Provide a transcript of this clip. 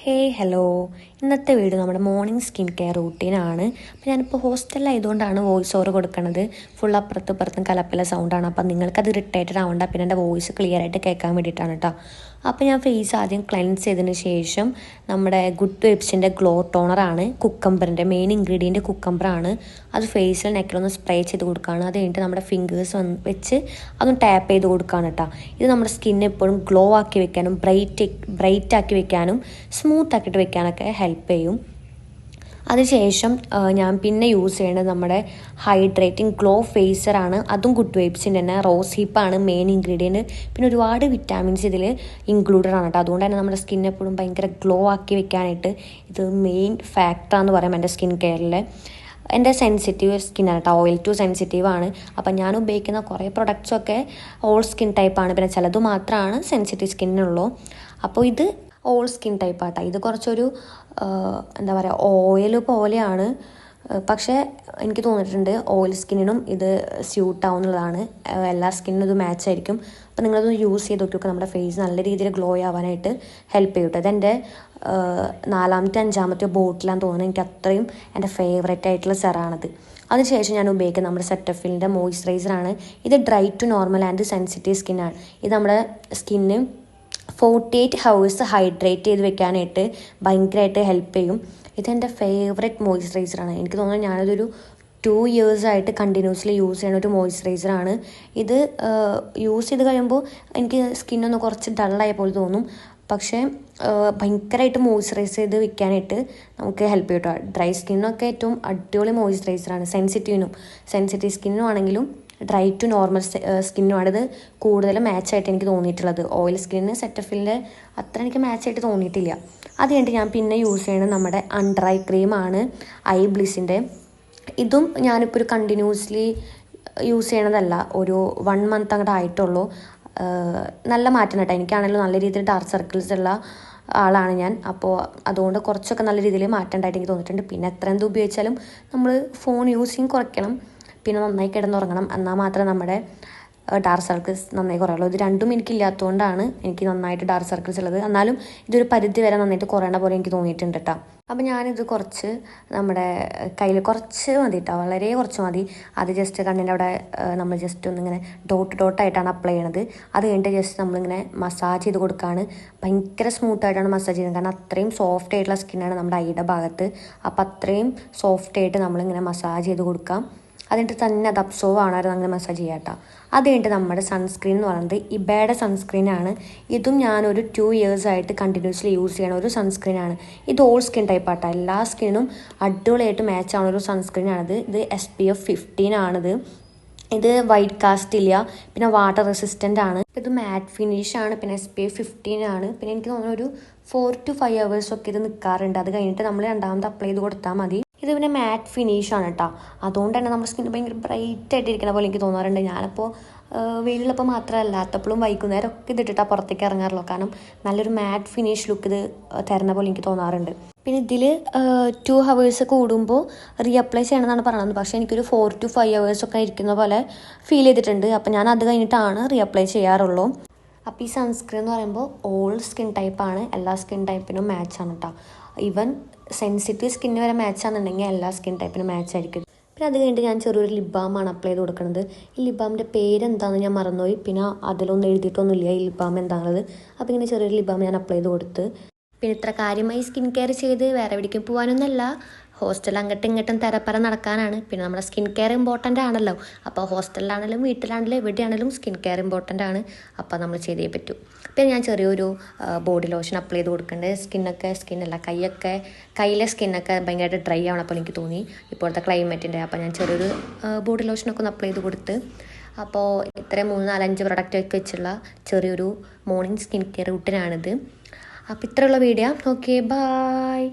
Hello. ഇന്നത്തെ video നമ്മുടെ morning skin care റൂട്ടീനാണ്. അപ്പോൾ ഞാനിപ്പോൾ ഹോസ്റ്റലിലായതുകൊണ്ടാണ് വോയിസ് ഓവർ കൊടുക്കുന്നത്. ഫുൾ അപ്പുറത്തും കലപ്പില സൗണ്ടാണ്. അപ്പം നിങ്ങൾക്കത് ഇറിറ്റേറ്റഡ് ആവണ്ട, പിന്നെ എൻ്റെ വോയിസ് ക്ലിയർ ആയിട്ട് കേൾക്കാൻ വേണ്ടിയിട്ടാണ് കേട്ടോ. അപ്പോൾ ഞാൻ ഫേസ് ആദ്യം ക്ലെൻസ് ചെയ്തതിന് ശേഷം നമ്മുടെ ഗുഡ് വൈബ്സിൻ്റെ ഗ്ലോ ടോണറാണ്, കുക്കമ്പറിൻ്റെ മെയിൻ ഇൻഗ്രീഡിയൻറ്റ് കുക്കമ്പറാണ്. അത് ഫേസിൽ നെക്കിലൊന്ന് സ്പ്രേ ചെയ്ത് കൊടുക്കുകയാണ്. അത് കഴിഞ്ഞിട്ട് നമ്മുടെ ഫിംഗേഴ്സ് വെച്ച് അതൊന്ന് ടാപ്പ് ചെയ്ത് കൊടുക്കുകയാണ് കേട്ടോ. ഇത് നമ്മുടെ സ്കിന്നെ എപ്പോഴും ഗ്ലോ ആക്കി വെക്കാനും ബ്രൈറ്റ് ആക്കി വെക്കാനും സ്മൂത്ത് ആക്കിയിട്ട് വെക്കാനൊക്കെ ഹെൽപ്പ് ചെയ്യും. അതിനുശേഷം ഞാൻ പിന്നെ യൂസ് ചെയ്യുന്നത് നമ്മുടെ ഹൈഡ്രേറ്റിംഗ് ഗ്ലോ ഫേസറാണ്. അതും ഗുഡ് വൈബ്സിൻ്റെ തന്നെ. റോസ് ഹിപ്പാണ് മെയിൻ ഇൻഗ്രീഡിയൻറ്റ്. പിന്നെ ഒരുപാട് വിറ്റാമിൻസ് ഇതിൽ ഇൻക്ലൂഡഡ് ആണ് കേട്ടോ. അതുകൊണ്ട് തന്നെ നമ്മുടെ സ്കിൻ എപ്പോഴും ഭയങ്കര ഗ്ലോ ആക്കി വെക്കാനായിട്ട് ഇത് മെയിൻ ഫാക്ടറാന്ന് പറയാം എൻ്റെ സ്കിൻ കെയറിൽ. എൻ്റെ സെൻസിറ്റീവ് സ്കിന്നാണ് കേട്ടോ, ഓയിൽ ടു സെൻസിറ്റീവ് ആണ്. അപ്പം ഞാൻ ഉപയോഗിക്കുന്ന കുറേ പ്രൊഡക്ട്സൊക്കെ ഓൾ സ്കിൻ ടൈപ്പാണ്, പിന്നെ ചിലത് മാത്രമാണ് സെൻസിറ്റീവ് സ്കിന്നുള്ളൂ. അപ്പോൾ ഇത് ഓൾ സ്കിൻ ടൈപ്പാട്ടോ. ഇത് കുറച്ചൊരു എന്താ പറയുക, ഓയിൽ പോലെയാണ്. പക്ഷേ എനിക്ക് തോന്നിയിട്ടുണ്ട് ഓയിൽ സ്കിന്നിനും ഇത് സ്യൂട്ടാവുന്നതാണ്. എല്ലാ സ്കിന്നിനും ഇത് മാച്ച് ആയിരിക്കും. അപ്പോൾ നിങ്ങളത് യൂസ് ചെയ്ത് നോക്കിയൊക്കെ നമ്മുടെ ഫേസ് നല്ല രീതിയിൽ ഗ്ലോ ആവാനായിട്ട് ഹെൽപ്പ് ചെയ്യും കേട്ടോ. ഇതെൻ്റെ 4ാമത്തെ 5ാമത്തെ ബോട്ടിലാന്ന് തോന്നുന്നത്. എനിക്ക് അത്രയും എൻ്റെ ഫേവറേറ്റ് ആയിട്ടുള്ള സെറാണത്. അതിനുശേഷം ഞാൻ ഉപയോഗിക്കുന്നത് നമ്മുടെ സെറ്റഫിലിൻ്റെ മോയ്സ്ചറൈസറാണ്. ഇത് dry to normal and sensitive സ്കിന്നാണ്. ഇത് നമ്മുടെ സ്കിന്ന് 48 hours ഹൈഡ്രേറ്റ് ചെയ്ത് വെക്കാനായിട്ട് ഭയങ്കരമായിട്ട് ഹെൽപ്പ് ചെയ്യും. ഇതെൻ്റെ ഫേവറേറ്റ് മോയ്സ്ചറൈസറാണ്. എനിക്ക് തോന്നുന്നത് ഞാനതൊരു 2 years ആയിട്ട് കണ്ടിന്യൂസ്ലി യൂസ് ചെയ്യുന്ന ഒരു മോയ്സ്ചറൈസറാണ്. ഇത് യൂസ് ചെയ്ത് കഴിയുമ്പോൾ എനിക്ക് സ്കിന്നൊന്ന് കുറച്ച് ഡള്ളായ പോലെ തോന്നും. പക്ഷേ ഭയങ്കരമായിട്ട് മോയ്സ്ചറൈസ് ചെയ്ത് വെക്കാനായിട്ട് നമുക്ക് ഹെൽപ്പ് ചെയ്യും കേട്ടോ. ഡ്രൈ സ്കിന്നൊക്കെ ഏറ്റവും അടിപൊളി മോയ്സ്ചറൈസറാണ്. സെൻസിറ്റീവ് സ്കിന്നും ആണെങ്കിലും ഡ്രൈ ടു നോർമൽ സ്കിന്നുമാണ് ഇത് കൂടുതൽ മാച്ചായിട്ട് എനിക്ക് തോന്നിയിട്ടുള്ളത്. ഓയിൽ സ്കിന്നിന് സെറ്റഫിലിൻ്റെ അത്ര എനിക്ക് മാച്ചായിട്ട് തോന്നിയിട്ടില്ല. അത് കഴിഞ്ഞിട്ട് ഞാൻ പിന്നെ യൂസ് ചെയ്യുന്നത് നമ്മുടെ അണ്ടർ ഐ ക്രീമാണ്, ഐ ബ്ലിസിൻ്റെ. ഇതും ഞാനിപ്പോൾ ഒരു കണ്ടിന്യൂസ്ലി യൂസ് ചെയ്യണതല്ല, ഒരു 1 month അങ്ങോട്ട് ആയിട്ടുള്ളൂ. നല്ല മാറ്റം കേട്ടോ. എനിക്കാണെങ്കിലും നല്ല രീതിയിൽ ഡാർക്ക് സർക്കിൾസ് ഉള്ള ആളാണ് ഞാൻ. അപ്പോൾ അതുകൊണ്ട് കുറച്ചൊക്കെ നല്ല രീതിയിൽ മാറ്റം ഉണ്ടായിട്ട് എനിക്ക് തോന്നിയിട്ടുണ്ട്. പിന്നെ എത്ര എന്ത് ഉപയോഗിച്ചാലും നമ്മൾ ഫോൺ യൂസിങ് കുറയ്ക്കണം, പിന്നെ നന്നായി കിടന്നുറങ്ങണം. എന്നാൽ മാത്രമേ നമ്മുടെ ഡാർക്ക് സർക്കിൾസ് നന്നായി കുറയുള്ളൂ. ഇത് രണ്ടും എനിക്കില്ലാത്തതുകൊണ്ടാണ് എനിക്ക് നന്നായിട്ട് ഡാർക്ക് സർക്കിൾസ് ഉള്ളത്. എന്നാലും ഇതൊരു പരിധി വരെ നന്നായിട്ട് കുറയേണ്ട പോലെ എനിക്ക് തോന്നിയിട്ടുണ്ട് കേട്ടോ. അപ്പോൾ ഞാനിത് കുറച്ച് നമ്മുടെ കയ്യിൽ കുറച്ച് മതി കേട്ടോ, വളരെ കുറച്ച് മതി. അത് ജസ്റ്റ് കണ്ണിൻ്റെ അവിടെ നമ്മൾ ജസ്റ്റ് ഒന്നിങ്ങനെ ഡോട്ടായിട്ടാണ് അപ്ലൈ ചെയ്യണത്. അത് കഴിഞ്ഞിട്ട് ജസ്റ്റ് നമ്മളിങ്ങനെ മസാജ് ചെയ്ത് കൊടുക്കുകയാണ്. ഭയങ്കര സ്മൂത്തായിട്ടാണ് മസാജ് ചെയ്യുന്നത്, കാരണം അത്രയും സോഫ്റ്റ് ആയിട്ടുള്ള സ്കിന്നാണ് നമ്മുടെ ഐയുടെ ഭാഗത്ത്. അപ്പോൾ അത്രയും സോഫ്റ്റ് ആയിട്ട് നമ്മളിങ്ങനെ മസാജ് ചെയ്ത് കൊടുക്കാം. അതിൻ്റെ തന്നെ അത് അബ്സോർവ് ആണായിരുന്നു അങ്ങനെ മസാജ് ചെയ്യാം കേട്ടോ. അത് കഴിഞ്ഞിട്ട് നമ്മുടെ സൺസ്ക്രീൻ എന്ന് പറയുന്നത് ഇബയുടെ സൺസ്ക്രീനാണ്. ഇതും ഞാനൊരു 2 years ആയിട്ട് കണ്ടിന്യൂസ്ലി യൂസ് ചെയ്യണ ഒരു സൺസ്ക്രീനാണ്. ഇത് ഓൾ സ്കിൻ ടൈപ്പാട്ടോ. എല്ലാ സ്കിന്നും അടിപൊളിയായിട്ട് മാച്ച് ആവുന്ന ഒരു സൺസ്ക്രീനാണിത്. ഇത് SPF 15 ആണിത്. ഇത് വൈറ്റ് കാസ്റ്റ് ഇല്ല, പിന്നെ വാട്ടർ റെസിസ്റ്റൻ്റ് ആണ്. ഇത് മാറ്റ് ഫിനിഷ് ആണ്, പിന്നെ SPF 15 ആണ്. പിന്നെ എനിക്ക് തോന്നുന്നു ഒരു 4 to 5 hours ഒക്കെ ഇത് നിൽക്കാറുണ്ട്. അത് കഴിഞ്ഞിട്ട് നമ്മൾ രണ്ടാമത് അപ്ലൈ ചെയ്ത് കൊടുത്താൽ മതി. ഇത് പിന്നെ മാറ്റ് ഫിനിഷാണ് കേട്ടോ. അതുകൊണ്ട് തന്നെ നമ്മുടെ സ്കിൻ ഭയങ്കര ബ്രൈറ്റ് ആയിട്ട് ഇരിക്കുന്ന പോലെ എനിക്ക് തോന്നാറുണ്ട്. ഞാനിപ്പോൾ വെയിലുള്ളപ്പോൾ മാത്രമല്ലാത്തപ്പോഴും വൈകുന്നേരം ഒക്കെ ഇതിട്ടിട്ടാണ് പുറത്തേക്ക് ഇറങ്ങാറുള്ളൂ, കാരണം നല്ലൊരു മാറ്റ് ഫിനിഷ് ലുക്ക് ഇത് തരുന്ന പോലെ എനിക്ക് തോന്നാറുണ്ട്. പിന്നെ ഇതിൽ 2 hours കൂടുമ്പോൾ റീഅപ്ലൈ ചെയ്യണമെന്നാണ് പറയുന്നത്. പക്ഷേ എനിക്കൊരു 4 to 5 hours ഒക്കെ ഇരിക്കുന്ന പോലെ ഫീൽ ചെയ്തിട്ടുണ്ട്. അപ്പോൾ ഞാൻ അത് കഴിഞ്ഞിട്ടാണ് റീഅപ്ലൈ ചെയ്യാറുള്ളൂ. അപ്പോൾ ഈ സൺസ്ക്രീൻ എന്ന് പറയുമ്പോൾ ഓൾ സ്കിൻ ടൈപ്പാണ്, എല്ലാ സ്കിൻ ടൈപ്പിനും മാച്ചാണ് കേട്ടോ. ഈവൻ സെൻസിറ്റീവ് സ്കിന്ന് വരെ മാച്ചാണെന്നുണ്ടെങ്കിൽ എല്ലാ സ്കിൻ ടൈപ്പിനും മാച്ച് ആയിരിക്കും. പിന്നെ അത് കഴിഞ്ഞിട്ട് ഞാൻ ചെറിയൊരു ലിപ് ബാമാണ് അപ്ലൈ ചെയ്ത് കൊടുക്കുന്നത്. ഈ ലിപ് ബാമിൻ്റെ പേരെന്താണെന്ന് ഞാൻ മറന്നുപോയി, പിന്നെ അതിലൊന്നും എഴുതിയിട്ടൊന്നുമില്ല ഈ ലിപ് ബാം എന്താണുള്ളത്. അപ്പോൾ ഇങ്ങനെ ചെറിയൊരു ലിപ് ബാം ഞാൻ അപ്ലൈ ചെയ്ത് കൊടുത്ത്. പിന്നെ ഇത്ര കാര്യമായി സ്കിൻ കെയർ ചെയ്ത് വേറെ എവിടേക്കും പോകാനൊന്നുമല്ല, ഹോസ്റ്റൽ അങ്ങോട്ടും ഇങ്ങോട്ടും തരപ്പര നടക്കാനാണ്. പിന്നെ നമ്മുടെ സ്കിൻ കെയർ ഇമ്പോർട്ടൻ്റ് ആണല്ലോ. അപ്പോൾ ഹോസ്റ്റലിലാണെങ്കിലും വീട്ടിലാണെങ്കിലും എവിടെയാണെങ്കിലും സ്കിൻ കെയർ ഇമ്പോർട്ടൻ്റ് ആണ്. അപ്പോൾ നമ്മൾ ചെയ്തേ പറ്റൂ. പിന്നെ ഞാൻ ചെറിയൊരു ബോഡി ലോഷൻ അപ്ലൈ ചെയ്ത് കൊടുക്കുന്നുണ്ട്. കയ്യിലെ സ്കിന്നൊക്കെ ഭയങ്കരമായിട്ട് ഡ്രൈ ആവണം അപ്പോൾ എനിക്ക് തോന്നി ഇപ്പോഴത്തെ ക്ലൈമറ്റിൻ്റെ. അപ്പോൾ ഞാൻ ചെറിയൊരു ബോഡി ലോഷനൊക്കെ ഒന്ന് അപ്ലൈ ചെയ്ത് കൊടുത്ത്. അപ്പോൾ ഇത്രയും 3, 4, 5 പ്രൊഡക്റ്റ് ഒക്കെ വെച്ചുള്ള ചെറിയൊരു മോർണിംഗ് സ്കിൻ കെയർ റൂട്ടീനാണിത്. അപ്പോൾ ഇത്രയുള്ള വീഡിയോ. Okay, by.